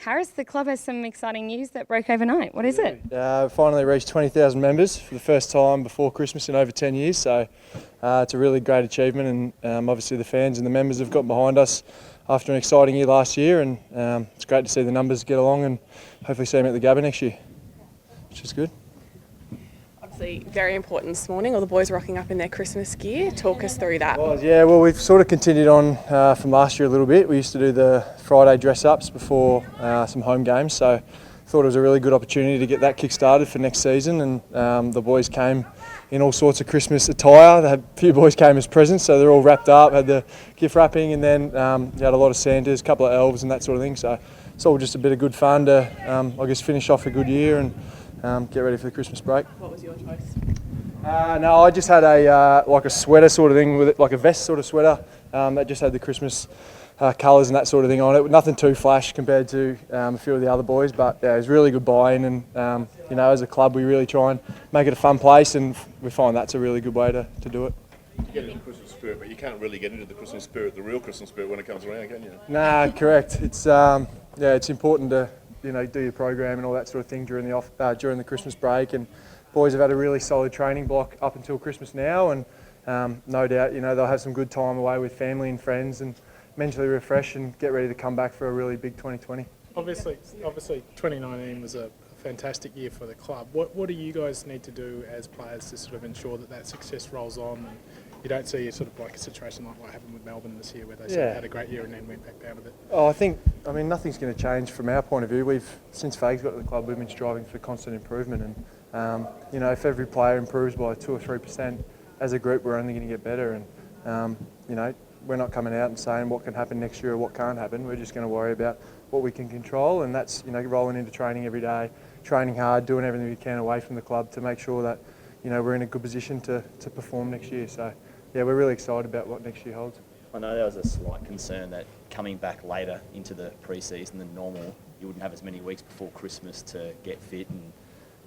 Harris, the club has some exciting news that broke overnight. What is it? Finally reached 20,000 members for the first time before Christmas in over 10 years. So it's a really great achievement, and obviously the fans and the members have got behind us after an exciting year last year, and it's great to see the numbers get along and hopefully see them at the Gabba next year, which is good. Obviously very important this morning, all the boys rocking up in their Christmas gear. Talk us through that. Well, we've sort of continued on from last year a little bit. We used to do the Friday dress-ups before some home games, so thought it was a really good opportunity to get that kick-started for next season, and the boys came in all sorts of Christmas attire. A few boys came as presents, so they're all wrapped up, had the gift wrapping, and then you had a lot of Santas, a couple of elves and that sort of thing. So it's all just a bit of good fun to, I guess, finish off a good year and get ready for the Christmas break. What was your choice? No, I just had like a sweater sort of thing with it, like a vest sort of sweater that just had the Christmas colours and that sort of thing on it. Nothing too flash compared to a few of the other boys, but yeah, it was really good buy-in, and you know, as a club we really try and make it a fun place, and we find that's a really good way to do it. You get into the Christmas spirit, but you can't really get into the Christmas spirit, the real Christmas spirit, when it comes around, can you? Nah, correct. It's it's important to do your program and all that sort of thing during the Christmas break, and boys have had a really solid training block up until Christmas now, and no doubt they'll have some good time away with family and friends and mentally refresh and get ready to come back for a really big 2020. Obviously 2019 was a fantastic year for the club. What do you guys need to do as players to sort of ensure that success rolls on, and you don't see sort of like a situation like what happened with Melbourne this year, where they sort of had a great year and then went back down a bit? I mean, nothing's going to change from our point of view. Since Faye's got to the club, we've been striving for constant improvement, and if every player improves by 2 or 3%, as a group, we're only going to get better. And we're not coming out and saying what can happen next year or what can't happen. We're just going to worry about what we can control, and that's rolling into training every day, training hard, doing everything we can away from the club to make sure that we're in a good position to perform next year. So yeah, we're really excited about what next year holds. I know there was a slight concern that coming back later into the pre-season than normal, you wouldn't have as many weeks before Christmas to get fit and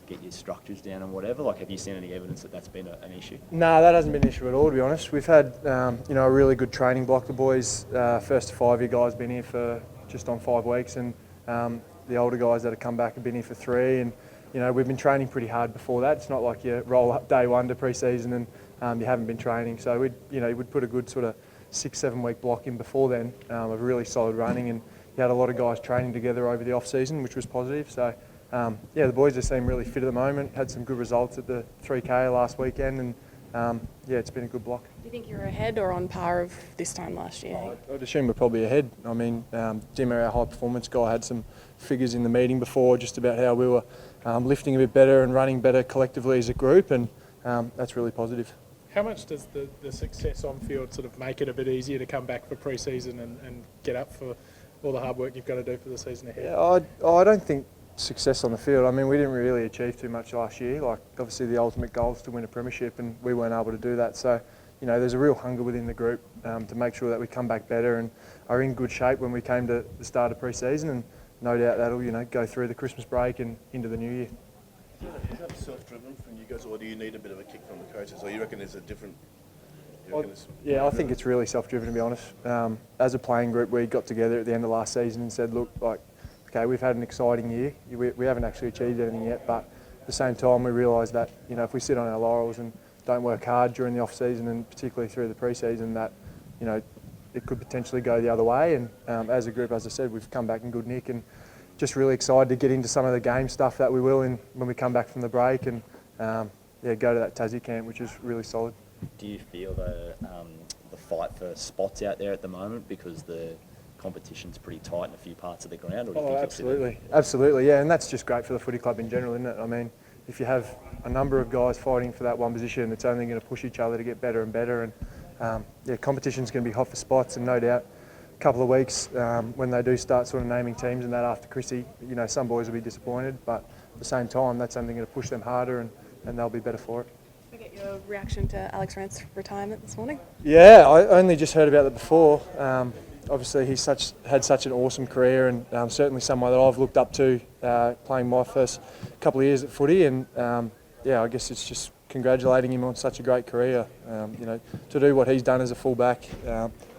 get your structures down and whatever. Like, have you seen any evidence that that's been an issue? No, that hasn't been an issue at all, to be honest. We've had a really good training block. The boys, first 5-year guys, been here for just on 5 weeks, and the older guys that have come back have been here for 3. And we've been training pretty hard before that. It's not like you roll up day 1 to pre-season and you haven't been training. So we'd put a good sort of 6-7 week block in before then of really solid running, and you had a lot of guys training together over the off season, which was positive. So the boys just seem really fit at the moment. Had some good results at the 3K last weekend, and it's been a good block. Do you think you're ahead or on par of this time last year? I'd assume we're probably ahead. I mean, Dimmer, our high performance guy, had some figures in the meeting before just about how we were lifting a bit better and running better collectively as a group, and that's really positive. How much does the success on field sort of make it a bit easier to come back for pre-season and get up for all the hard work you've got to do for the season ahead? Yeah, I don't think success on the field. I mean, we didn't really achieve too much last year. Like, obviously the ultimate goal is to win a premiership, and we weren't able to do that. So, there's a real hunger within the group to make sure that we come back better and are in good shape when we came to the start of pre-season, and no doubt that'll go through the Christmas break and into the new year. Is that self-driven from you guys, or do you need a bit of a kick from the coaches? Or you reckon there's a different... I think it's really self-driven, to be honest. As a playing group, we got together at the end of last season and said, look, okay, we've had an exciting year. We haven't actually achieved anything yet, but at the same time we realise that if we sit on our laurels and don't work hard during the off-season and particularly through the pre-season, that it could potentially go the other way. And as a group, as I said, we've come back in good nick, and just really excited to get into some of the game stuff that we will when we come back from the break, and go to that Tassie camp, which is really solid. Do you feel the fight for spots out there at the moment because the competition's pretty tight in a few parts of the ground? Or do you think absolutely, yeah, and that's just great for the footy club in general, isn't it? I mean, if you have a number of guys fighting for that one position, it's only going to push each other to get better and better, and competition's going to be hot for spots, and no doubt a couple of weeks when they do start sort of naming teams and that after Chrissy, some boys will be disappointed, but at the same time that's only going to push them harder, and they'll be better for it. Can I get your reaction to Alex Rent's retirement this morning? Yeah, I only just heard about it before. Obviously, he's had such an awesome career, and certainly someone that I've looked up to playing my first couple of years at footy, and I guess it's just congratulating him on such a great career. To do what he's done as a fullback,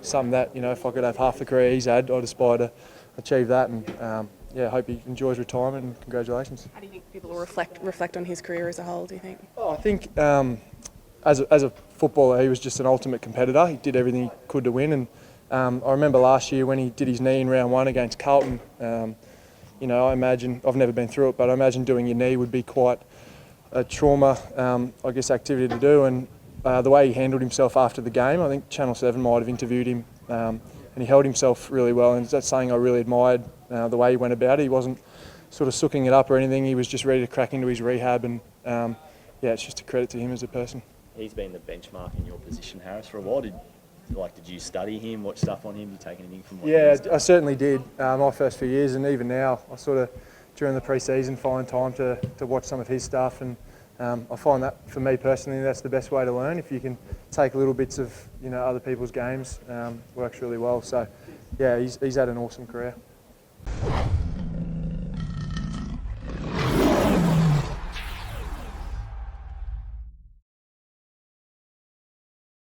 something that if I could have half the career he's had, I'd aspire to achieve that, and yeah, hope he enjoys retirement and congratulations. How do you think people will reflect on his career as a whole, do you think? I think as a footballer, he was just an ultimate competitor. He did everything he could to win. And I remember last year when he did his knee in round 1 against Carlton. You know, I imagine, I've never been through it, but I imagine doing your knee would be quite a trauma, I guess, activity to do. And the way he handled himself after the game, I think Channel 7 might have interviewed him, and he held himself really well. And that's something I really admired, the way he went about it. He wasn't sort of sooking it up or anything. He was just ready to crack into his rehab. And yeah, it's just a credit to him as a person. He's been the benchmark in your position, Harris, for a while. Did you study him, watch stuff on him? Did you take anything from what Yeah, he's done? I certainly did. My first few years, and even now, I sort of, during the pre-season, find time to watch some of his stuff. And I find that, for me personally, that's the best way to learn. If you can take little bits of, you know, other people's games, works really well. So, yeah, he's had an awesome career.